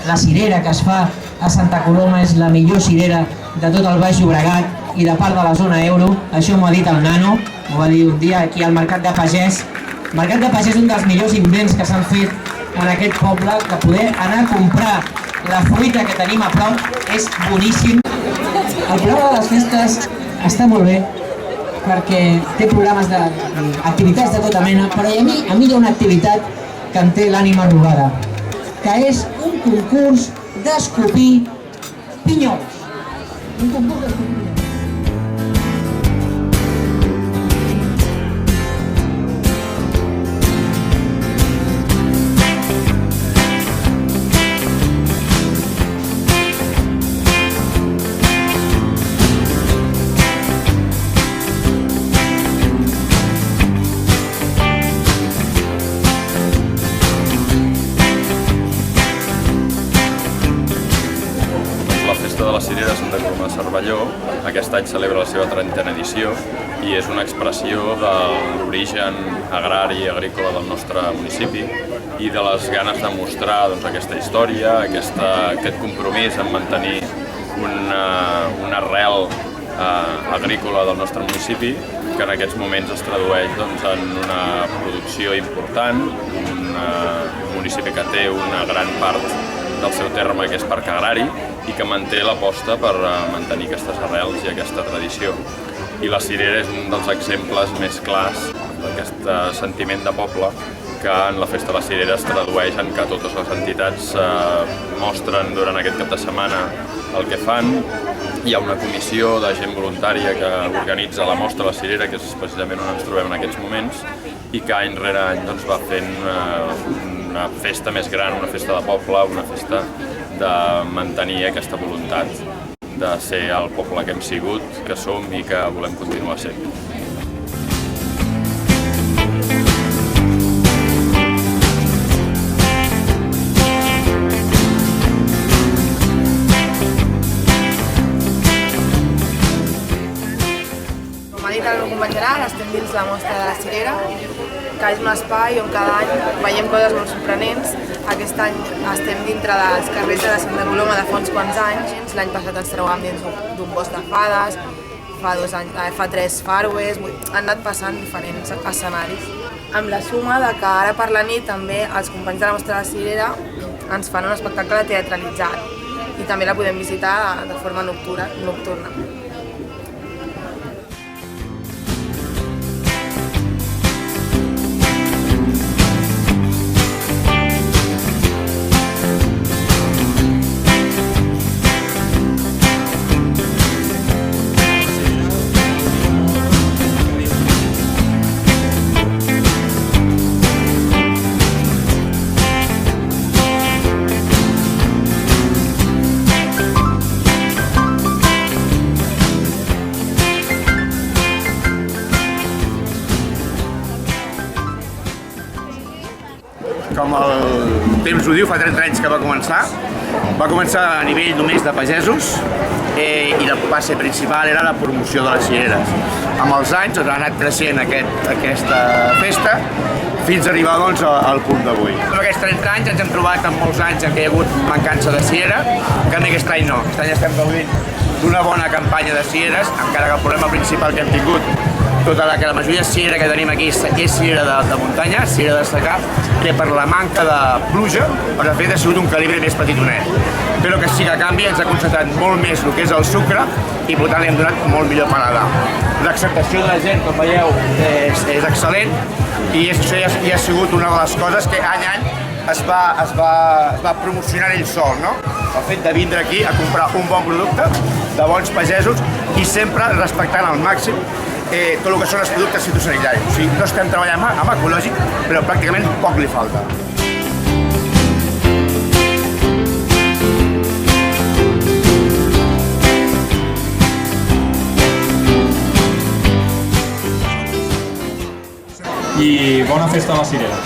la cirera que es fa a Santa Coloma és la millor cirera de tot el Baix Llobregat i de part de la zona euro. Això m'ho ha dit el nano, m'ho va dir un dia aquí al Mercat de Pagès. El Mercat de Pagès és un dels millors invents que s'han fet en aquest poble, que poder anar a comprar la fruita que tenim a prop és boníssim. El programa de les festes està molt bé perquè té programes d'activitats de tota mena, però a mi hi ha una activitat que em té l'ànima robada, que és un concurs d'escopir pinyols. Un concurs d'escopir pinyols. De la Cirera de Santa Coloma de Cervelló aquest any celebra la seva 30a edició i és una expressió de l'origen agrari i agrícola del nostre municipi i de les ganes de mostrar aquesta història, aquest compromís en mantenir una arrel agrícola del nostre municipi que en aquests moments es tradueix en una producció important, un municipi que té una gran part del seu terme que és parc agrari i que manté l'aposta per mantenir aquestes arrels i aquesta tradició. I la cirera és un dels exemples més clars d'aquest sentiment de poble que en la Festa de la Cirera es tradueix en que totes les entitats mostren durant aquest cap de setmana el que fan. Hi ha una comissió de gent voluntària que organitza la mostra de la Cirera, que és precisament on ens trobem en aquests moments, i que any rere any va fent una festa més gran, una festa de poble, una festa de mantenir aquesta voluntat de ser el poble que hem sigut, que som i que volem continuar sent. Com ha dit el meu company Gerard, estem dins la mostra de la Cirera, que és un espai on cada any veiem coses molt sorprenents. Aquest any estem dintre dels carrers de Santa Coloma de fa uns quants anys. L'any passat ens trobàvem dins d'un bosc de fades, fa 3 faroes, han anat passant diferents escenaris. Amb la suma de que ara per la nit també els companys de la mostra de la Cirera ens fan un espectacle teatralitzat i també la podem visitar de forma nocturna. Com el temps ho diu, fa 30 anys que va començar a nivell només de pagesos i la base principal era la promoció de les cireres. Amb els anys ha anat creixent aquesta festa fins a arribar al punt d'avui. En aquests 30 anys ens hem trobat amb molts anys en què hi ha hagut mancança de cirera, que aquest any no. Aquest any estem gaudint d'una bona campanya de cireres, encara que el problema principal que hem tingut que la majoria de cirera que tenim aquí és cirera de muntanya, cirera de secà, que per la manca de pluja, per fet ha sigut un calibre més petitonet. Però que sí que a canvi ens ha concentrat molt més el que és el sucre i per tant li hem donat molt millor paladar. L'acceptació de la gent, com veieu, és excel·lent i això ja ha sigut una de les coses que any a any es va promocionar ell sol, no? El fet de vindre aquí a comprar un bon producte de bons pagesos i sempre respectant al màxim tot el que són els productes fitosanitaris. O sigui, no estem treballant amb ecològic, però pràcticament poc li falta. I bona festa a la Cirera.